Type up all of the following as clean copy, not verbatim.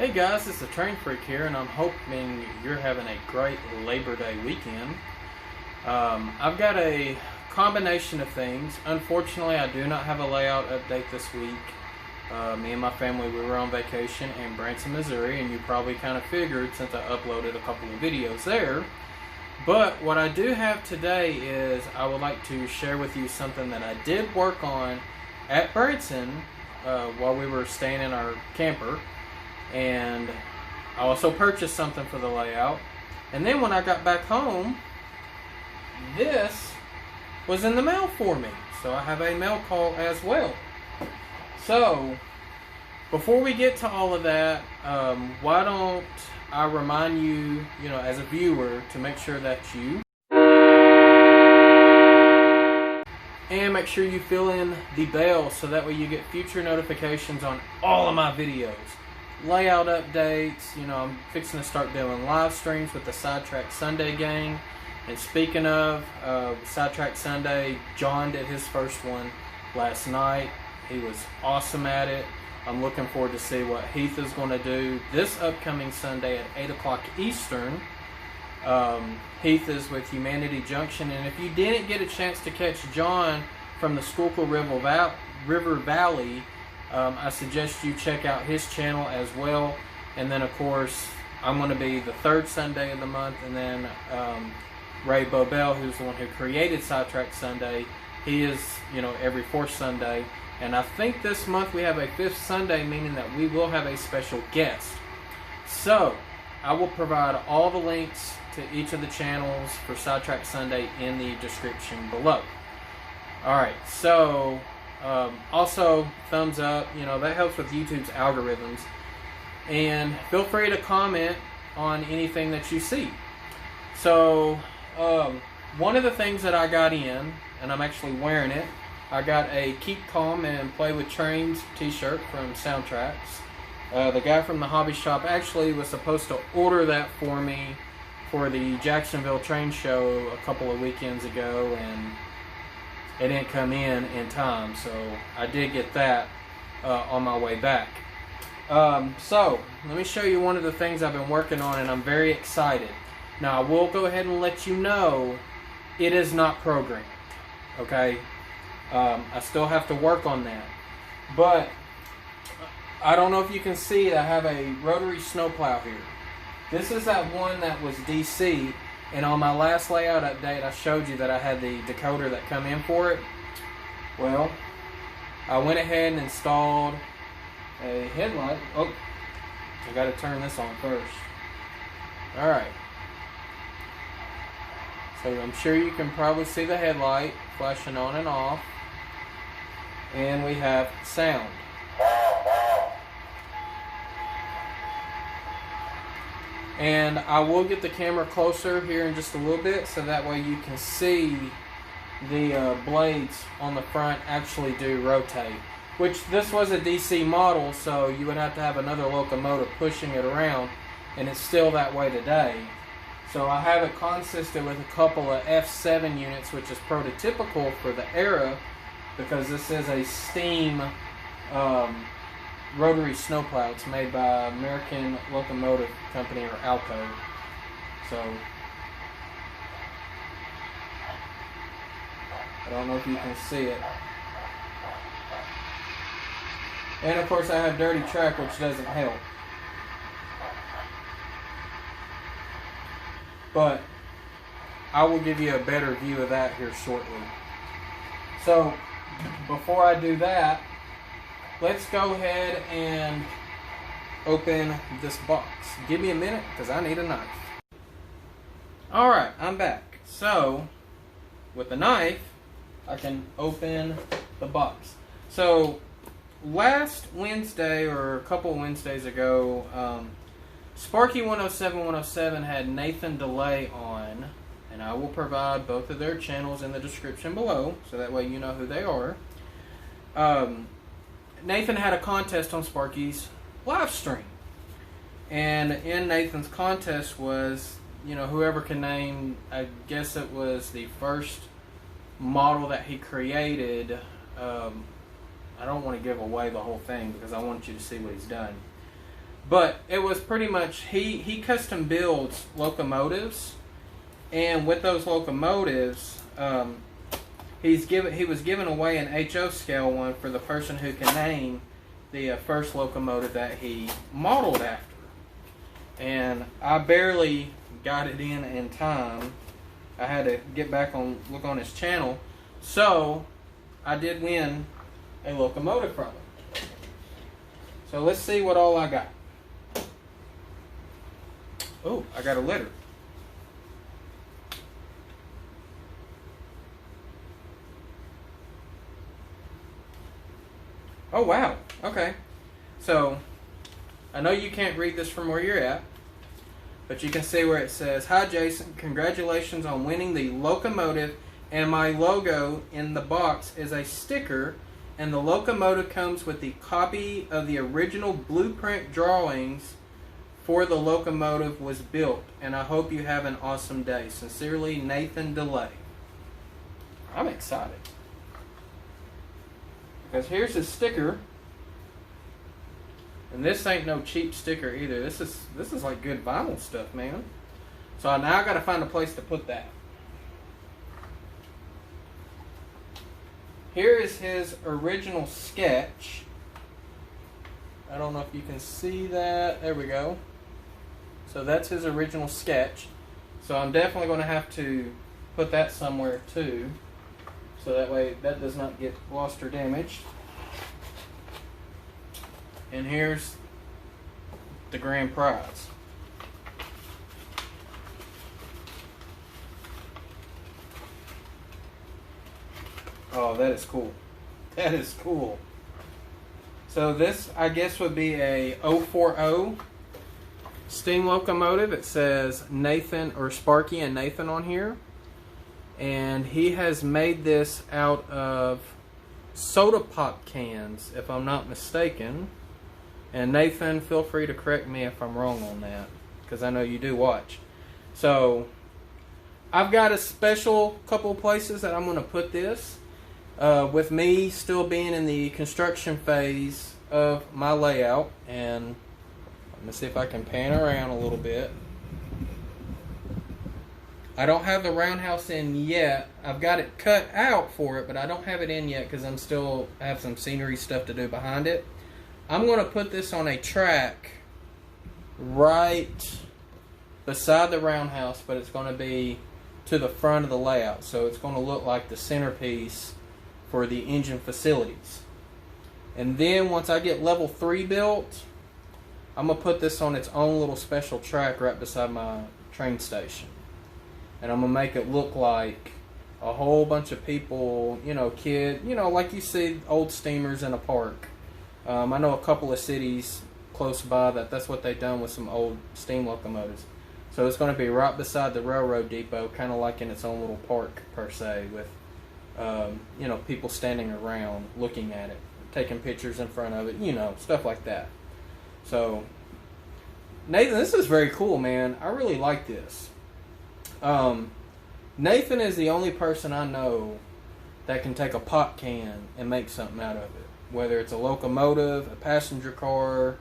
Hey guys, it's the Train Freak here, and I'm hoping you're having a great Labor Day weekend. I've got a combination of things. Unfortunately, I do not have a layout update this week. Me and my family, we were on vacation in Branson, Missouri, and you probably kind of figured since I uploaded a couple of videos there. But what I do have today is I would like to share with you something that I did work on at Branson while we were staying in our camper. And I also purchased something for the layout. And then when I got back home, this was in the mail for me. So I have a mail call as well. So, before we get to all of that, why don't I remind you, as a viewer, to make sure that you and make sure you fill in the bell so that way you get future notifications on all of my videos. Layout updates, I'm fixing to start doing live streams with the Sidetrack Sunday gang. And speaking of Sidetrack Sunday, John did his first one last night. He was awesome at it. I'm looking forward to see what Heath is going to do this upcoming Sunday at 8 o'clock Eastern. Heath is with Humanity Junction, and if you didn't get a chance to catch John from the Schuylkill River Valley, I suggest you check out his channel as well. And then of course I'm going to be the third Sunday of the month, and then Ray Bobel, who's the one who created Sidetrack Sunday, he is every fourth Sunday. And I think this month we have a fifth Sunday, meaning that we will have a special guest. So I will provide all the links to each of the channels for Sidetrack Sunday in the description below. Alright, so also, thumbs up, that helps with YouTube's algorithms. And feel free to comment on anything that you see. So, one of the things that I got in, and I'm actually wearing it, I got a Keep Calm and Play with Trains t-shirt from Soundtracks. The guy from the hobby shop actually was supposed to order that for me for the Jacksonville train show a couple of weekends ago, and it didn't come in time, so I did get that on my way back. So, let me show you one of the things I've been working on, and I'm very excited. Now, I will go ahead and let you know it is not programmed, okay? I still have to work on that. But, I don't know if you can see, I have a rotary snowplow here. This is that one that was DC. And on my last layout update, I showed you that I had the decoder that come in for it. Well, I went ahead and installed a headlight. Oh, I got to turn this on first. Alright. So I'm sure you can probably see the headlight flashing on and off. And we have sound. And I will get the camera closer here in just a little bit, so that way you can see the blades on the front actually do rotate. Which, this was a DC model, so you would have to have another locomotive pushing it around, and it's still that way today. So I have it consisted with a couple of F7 units, which is prototypical for the era, because this is a steam rotary snowplow. It's made by American Locomotive Company, or ALCO. So I don't know if you can see it. And of course I have dirty track, which doesn't help. But I will give you a better view of that here shortly. So before I do that, let's go ahead and open this box. Give me a minute, because I need a knife. Alright, I'm back. So, with the knife, I can open the box. So, last Wednesday, or a couple Wednesdays ago, Sparky107107 had Nathan DeLay on, and I will provide both of their channels in the description below, so that way you know who they are. Nathan had a contest on Sparky's live stream. And in Nathan's contest was, whoever can name, I guess it was the first model that he created. I don't want to give away the whole thing because I want you to see what he's done. But it was pretty much, he custom builds locomotives, and with those locomotives, he was giving away an HO scale one for the person who can name the first locomotive that he modeled after. And I barely got it in time. I had to get back on, look on his channel. So I did win a locomotive from him. So let's see what all I got. Oh, I got a letter. Oh, wow. Okay. So, I know you can't read this from where you're at, but you can see where it says, "Hi, Jason. Congratulations on winning the locomotive, and my logo in the box is a sticker, and the locomotive comes with the copy of the original blueprint drawings for the locomotive was built, and I hope you have an awesome day. Sincerely, Nathan DeLay." I'm excited. Because here's his sticker. And this ain't no cheap sticker either. This is like good vinyl stuff, man. So now I gotta find a place to put that. Here is his original sketch. I don't know if you can see that. There we go. So that's his original sketch. So I'm definitely going to have to put that somewhere too. So that way that does not get lost or damaged. And here's the grand prize. Oh, that is cool. That is cool. So this, I guess, would be a 040 steam locomotive. It says Nathan or Sparky and Nathan on here. And he has made this out of soda pop cans, if I'm not mistaken. And Nathan, feel free to correct me if I'm wrong on that, because I know you do watch. So I've got a special couple places that I'm going to put this. With me still being in the construction phase of my layout, and let me see if I can pan around a little bit. I don't have the roundhouse in yet. I've got it cut out for it, but I don't have it in yet because I have some scenery stuff to do behind it. I'm going to put this on a track right beside the roundhouse, but it's going to be to the front of the layout, so it's going to look like the centerpiece for the engine facilities. And then once I get level 3 built, I'm going to put this on its own little special track right beside my train station. And I'm going to make it look like a whole bunch of people, like you see old steamers in a park. I know a couple of cities close by that's what they've done with some old steam locomotives. So it's going to be right beside the railroad depot, kind of like in its own little park per se, with people standing around looking at it, taking pictures in front of it, stuff like that. So, Nathan, this is very cool, man. I really like this. Nathan is the only person I know that can take a pop can and make something out of it. Whether it's a locomotive, a passenger car.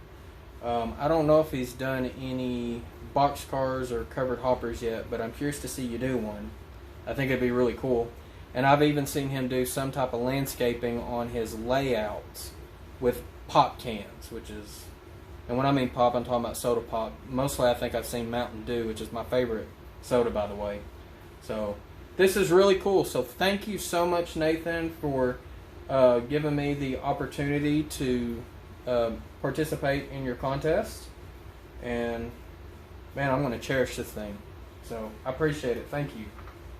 I don't know if he's done any box cars or covered hoppers yet, but I'm curious to see you do one. I think it'd be really cool. And I've even seen him do some type of landscaping on his layouts with pop cans, and when I mean pop, I'm talking about soda pop. Mostly I think I've seen Mountain Dew, which is my favorite soda, by the way. So this is really cool. So thank you so much, Nathan, for giving me the opportunity to participate in your contest. And man, I'm going to cherish this thing. So I appreciate it. Thank you.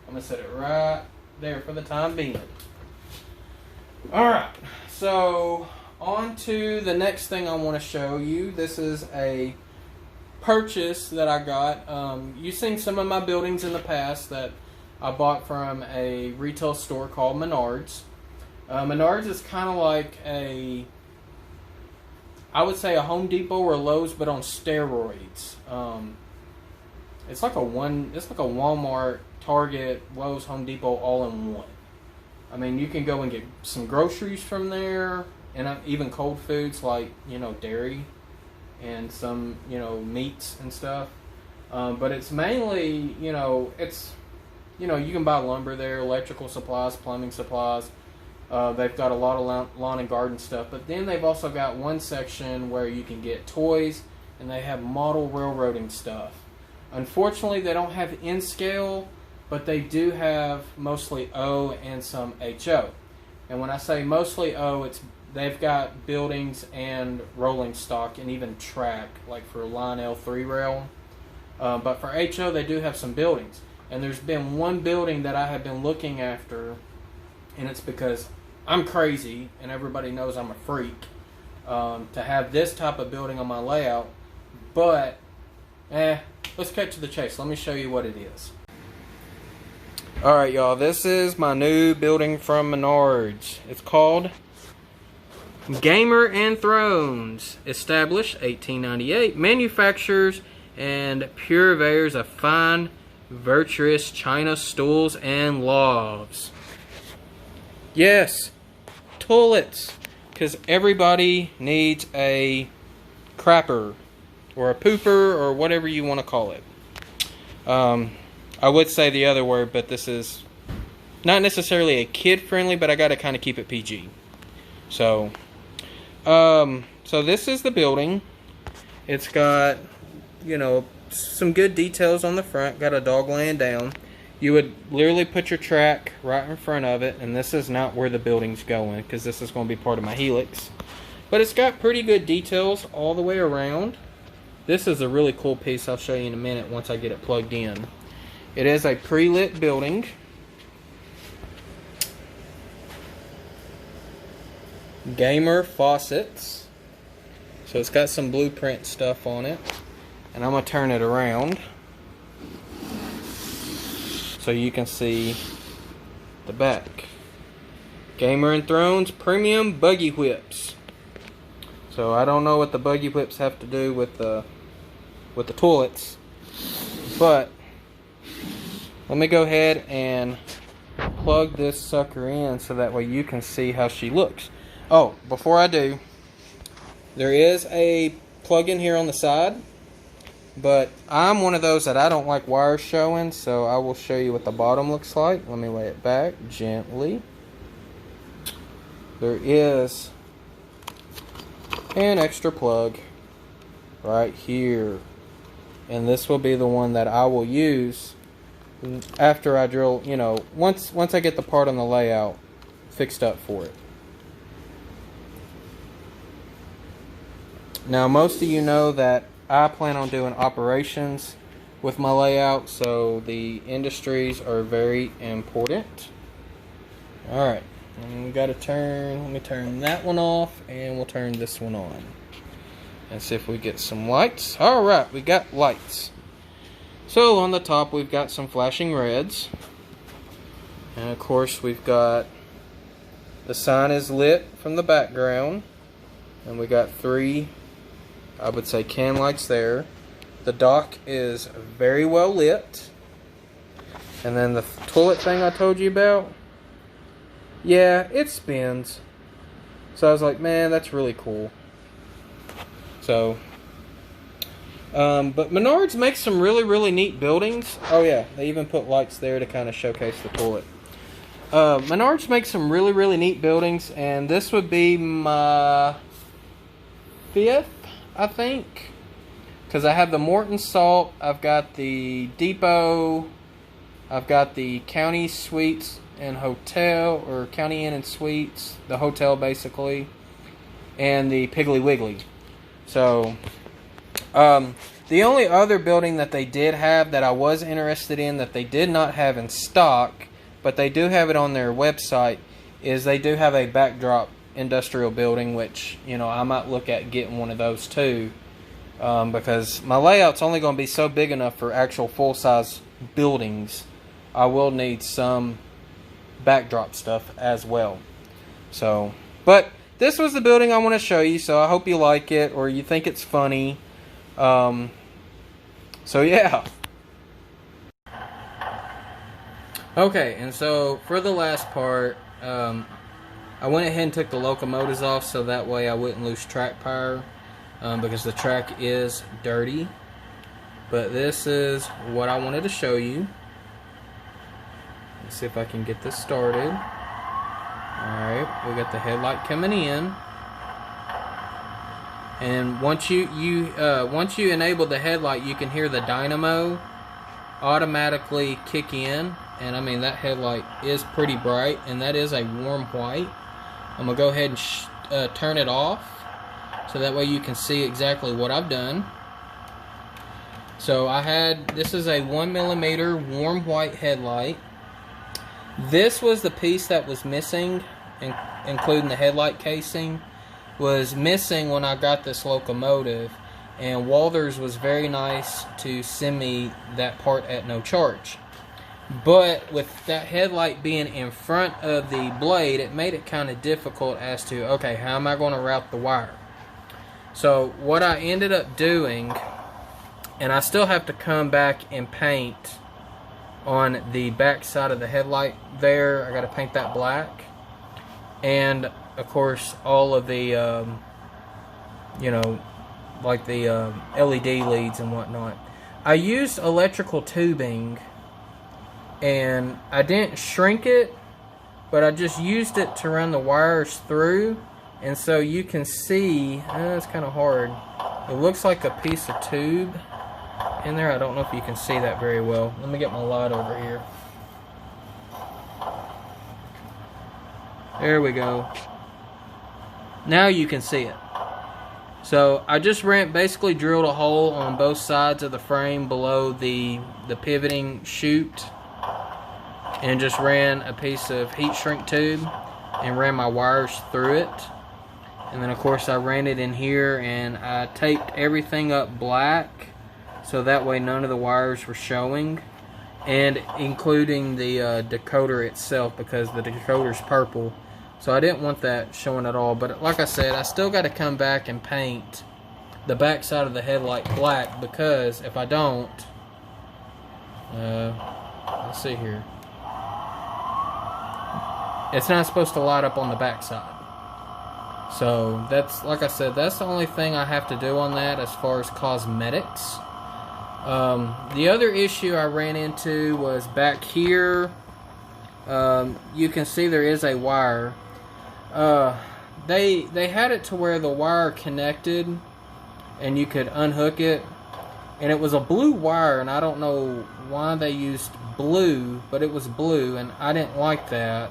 I'm going to set it right there for the time being. Alright, so on to the next thing I want to show you. This is a purchase that I got. You've seen some of my buildings in the past that I bought from a retail store called Menards. Menards is kind of like I would say a Home Depot or Lowe's, but on steroids. It's like a Walmart, Target, Lowe's, Home Depot all in one. I mean, you can go and get some groceries from there, and even cold foods like, dairy. and some, you know, meats and stuff. But it's mainly, you know, it's, you know, you can buy lumber there, electrical supplies, plumbing supplies. They've got a lot of lawn and garden stuff. But then they've also got one section where you can get toys, and they have model railroading stuff. Unfortunately, they don't have N-scale, but they do have mostly O and some HO. And when I say mostly O, they've got buildings and rolling stock and even track, like for line L3 rail. But for HO, they do have some buildings. And there's been one building that I have been looking after, and it's because I'm crazy, and everybody knows I'm a freak, to have this type of building on my layout. But, let's cut to the chase. Let me show you what it is. Alright, y'all, this is my new building from Menards. It's called Gamer and Thrones. Established 1898. Manufactures and purveyors of fine, virtuous china stools and logs. Yes, toilets. Because everybody needs a crapper, or a pooper, or whatever you want to call it. I would say the other word, but this is not necessarily a kid-friendly, but I got to kind of keep it PG. So this is the building. It's got, you know, some good details on the front. Got a dog laying down. You would literally put your track right in front of it, and this is not where the building's going, because this is going to be part of my helix. But it's got pretty good details all the way around. This is a really cool piece. I'll show you in a minute once I get it plugged in. It is a pre-lit building. Gamer faucets. So it's got some blueprint stuff on it. And I'm going to turn it around so you can see the back. Gamer and Thrones premium buggy whips. So I don't know what the buggy whips have to do with the toilets, but let me go ahead and plug this sucker in so that way you can see how she looks. Oh, before I do, there is a plug in here on the side, but I'm one of those that I don't like wires showing, so I will show you what the bottom looks like. Let me lay it back gently. There is an extra plug right here, and this will be the one that I will use after I drill, you know, once I get the part on the layout fixed up for it. Now, most of you know that I plan on doing operations with my layout, so the industries are very important. Alright, we got to turn, let me turn that one off, and we'll turn this one on. And see if we get some lights. Alright, we got lights. So on the top we've got some flashing reds. And of course we've got, the sign is lit from the background. And we got 3, I would say, can lights there. The dock is very well lit. And then the toilet thing I told you about, yeah, it spins. So I was like, man, that's really cool. So, but Menards makes some really neat buildings. Oh yeah, they even put lights there to kind of showcase the toilet. Menards makes some really neat buildings, and this would be my 5th, I think. Because I have the Morton Salt, I've got the Depot, I've got the County Suites and Hotel, or County Inn and Suites, the hotel basically, and the Piggly Wiggly. So, the only other building that they did have that I was interested in that they did not have in stock, but they do have it on their website, is they do have a backdrop industrial building, which, you know, I might look at getting one of those too, because my layout's only going to be so big enough for actual full-size buildings. I will need some backdrop stuff as well. So, but this was the building I want to show you, so I hope you like it, or you think it's funny. So yeah. Okay, and so for the last part, I went ahead and took the locomotives off so that way I wouldn't lose track power. because the track is dirty. But this is what I wanted to show you. Let's see if I can get this started. Alright, we got the headlight coming in. And once you enable the headlight, you can hear the dynamo automatically kick in. And I mean, that headlight is pretty bright, and that is a warm white. I'm going to go ahead and turn it off, so that way you can see exactly what I've done. So this is a 1mm warm white headlight. This was the piece that was missing, including the headlight casing, was missing when I got this locomotive. And Walthers was very nice to send me that part at no charge. But with that headlight being in front of the blade, it made it kind of difficult as to, okay, how am I going to route the wire? So what I ended up doing, and I still have to come back and paint on the back side of the headlight there. I got to paint that black. And of course all of the, you know, like the LED leads and whatnot. I used electrical tubing, and I didn't shrink it, but I just used it to run the wires through. And so you can see, it's kind of hard. It looks like a piece of tube in there. I don't know if you can see that very well. Let me get my light over here. There we go. Now you can see it. So I just basically drilled a hole on both sides of the frame below the pivoting chute, and just ran a piece of heat shrink tube and ran my wires through it. And then of course I ran it in here, and I taped everything up black so that way none of the wires were showing, and including the decoder itself, because the decoder's purple. So I didn't want that showing at all. But like I said, I still got to come back and paint the back side of the headlight black, because if I don't, let's see here, it's not supposed to light up on the back side. So that's, like I said, that's the only thing I have to do on that as far as cosmetics. The other issue I ran into was back here. You can see there is a wire. They had it to where the wire connected and you could unhook it, and it was a blue wire, and I don't know why they used blue, but it was blue, and I didn't like that.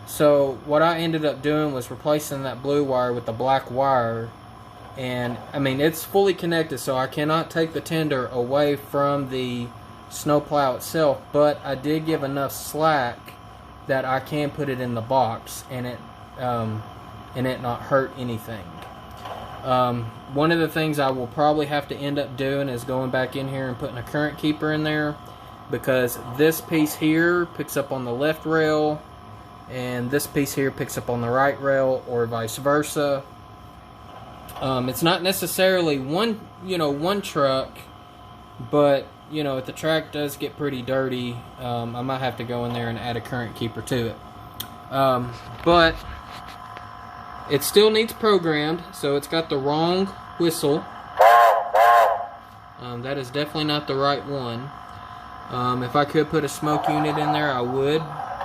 So what I ended up doing was replacing that blue wire with the black wire. And I mean, it's fully connected, so I cannot take the tender away from the snowplow itself, but I did give enough slack that I can put it in the box and it not hurt anything. One of the things I will probably have to end up doing is going back in here and putting a current keeper in there, because this piece here picks up on the left rail and this piece here picks up on the right rail, or vice versa. It's not necessarily one truck, but you know, if the track does get pretty dirty, I might have to go in there and add a current keeper to it. But it still needs programmed, so it's got the wrong whistle. That is definitely not the right one. If I could put a smoke unit in there, I would,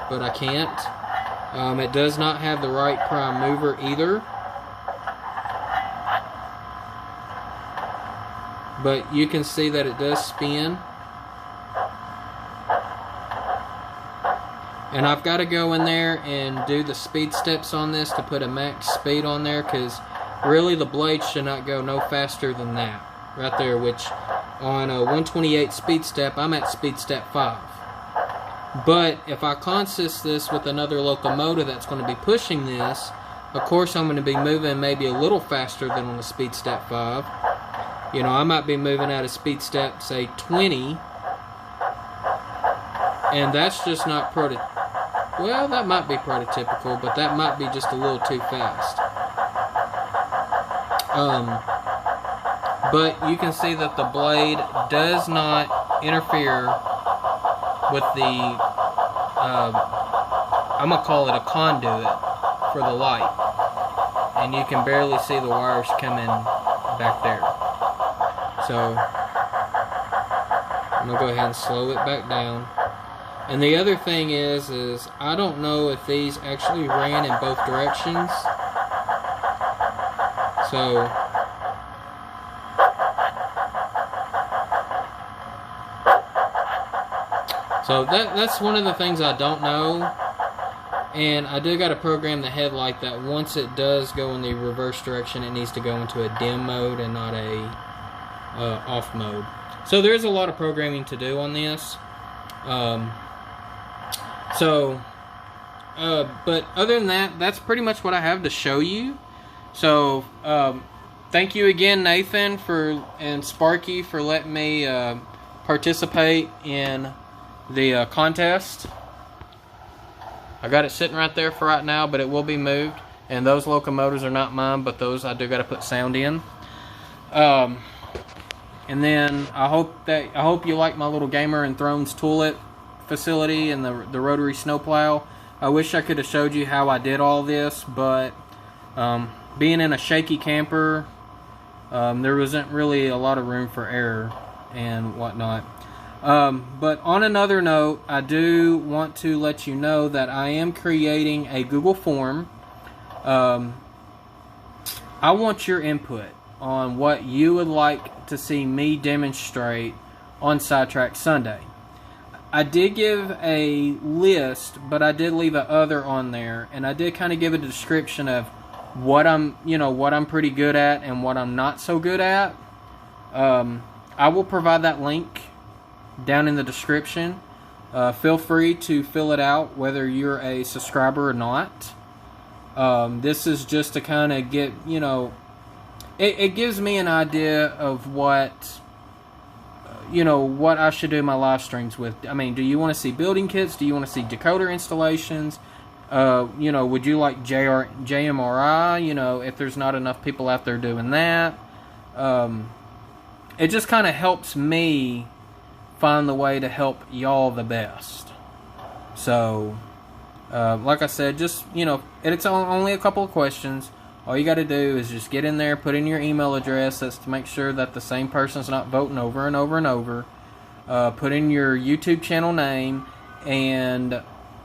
but I can't. It does not have the right prime mover either. But you can see that it does spin. And I've got to go in there and do the speed steps on this to put a max speed on there, because really the blade should not go no faster than that right there, which on a 128 speed step, I'm at speed step 5. But if I consist this with another locomotive that's going to be pushing this, of course I'm going to be moving maybe a little faster than on the speed step 5. You know, I might be moving at a speed step, say 20, and that's just not well, that might be prototypical, but that might be just a little too fast. But you can see that the blade does not interfere with the, I'm going to call it a conduit for the light. And you can barely see the wires coming back there. So I'm gonna go ahead and slow it back down. And the other thing is I don't know if these actually ran in both directions. So that's one of the things I don't know. And I do got to program the headlight that once it does go in the reverse direction, it needs to go into a dim mode and not a off mode. So there's a lot of programming to do on this. But other than that, that's pretty much what I have to show you. So thank you again, Nathan and Sparky, for letting me participate in the contest. I got it sitting right there for right now, but it will be moved. And those locomotives are not mine, but those I do got to put sound in. And then I hope you like my little Gamer and Thrones toilet facility and the rotary snowplow. I wish I could have showed you how I did all this, but being in a shaky camper, there wasn't really a lot of room for error and whatnot. But on another note, I do want to let you know that I am creating a Google form. I want your input on what you would like to see me demonstrate on Sidetrack Sunday. I did give a list, but I did leave a other on there, and I did kind of give a description of what I'm pretty good at and what I'm not so good at. I will provide that link down in the description. Feel free to fill it out whether you're a subscriber or not. This is just to kind of get, it gives me an idea of what I should do my live streams with. I mean, do you want to see building kits? Do you want to see decoder installations? Would you like JMRI? If there's not enough people out there doing that. It just kind of helps me find the way to help y'all the best. So, like I said, just, it's only a couple of questions. All you got to do is just get in there, put in your email address. That's to make sure that the same person's not voting over and over and over. Put in your YouTube channel name, and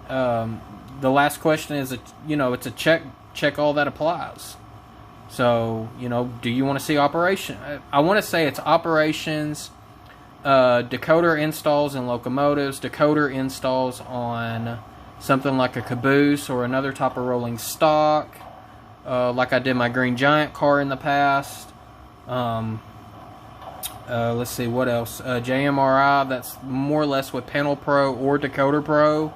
the last question is, it's a check all that applies. So, do you want to see operation? I want to say it's operations, decoder installs in locomotives, decoder installs on something like a caboose or another type of rolling stock, like I did my Green Giant car in the past. Let's see, what else? JMRI, that's more or less with Panel Pro or Decoder Pro.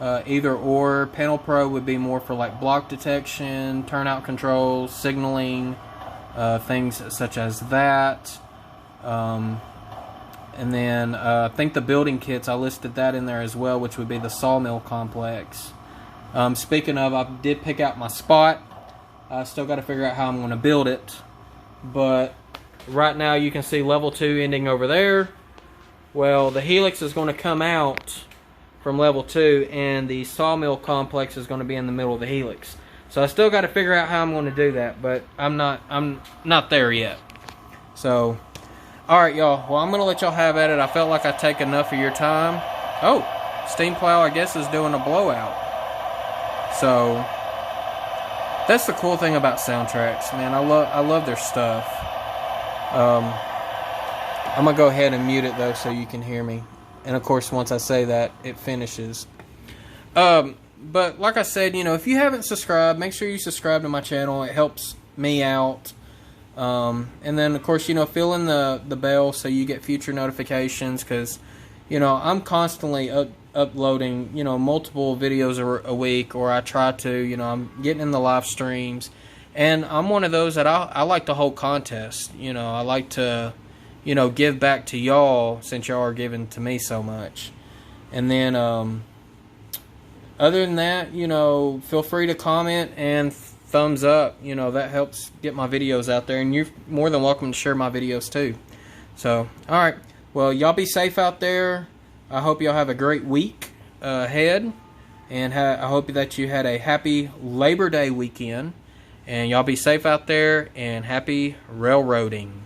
Either or. Panel Pro would be more for like block detection, turnout controls, signaling, things such as that. And then I think the building kits, I listed that in there as well, which would be the sawmill complex. Speaking of, I did pick out my spot. I still got to figure out how I'm going to build it. But right now you can see level 2 ending over there. Well, the helix is going to come out from level 2, and the sawmill complex is going to be in the middle of the helix. So I still got to figure out how I'm going to do that, but I'm not there yet. So, alright y'all, well I'm going to let y'all have at it. I felt like I'd take enough of your time. Oh, steam plow I guess is doing a blowout. So, that's the cool thing about Soundtracks, man. I love their stuff. I'm going to go ahead and mute it though so you can hear me. And of course, once I say that, it finishes. But like I said, if you haven't subscribed, make sure you subscribe to my channel. It helps me out. And then, of course, fill in the bell so you get future notifications. Because, I'm constantly uploading, multiple videos a week. Or I try to, I'm getting in the live streams. And I'm one of those that I like to hold contests. I like to give back to y'all since y'all are giving to me so much. And then, other than that, feel free to comment and thumbs up. That helps get my videos out there. And you're more than welcome to share my videos too. So, alright. Well, y'all be safe out there. I hope y'all have a great week ahead. And I hope that you had a happy Labor Day weekend. And y'all be safe out there, and happy railroading.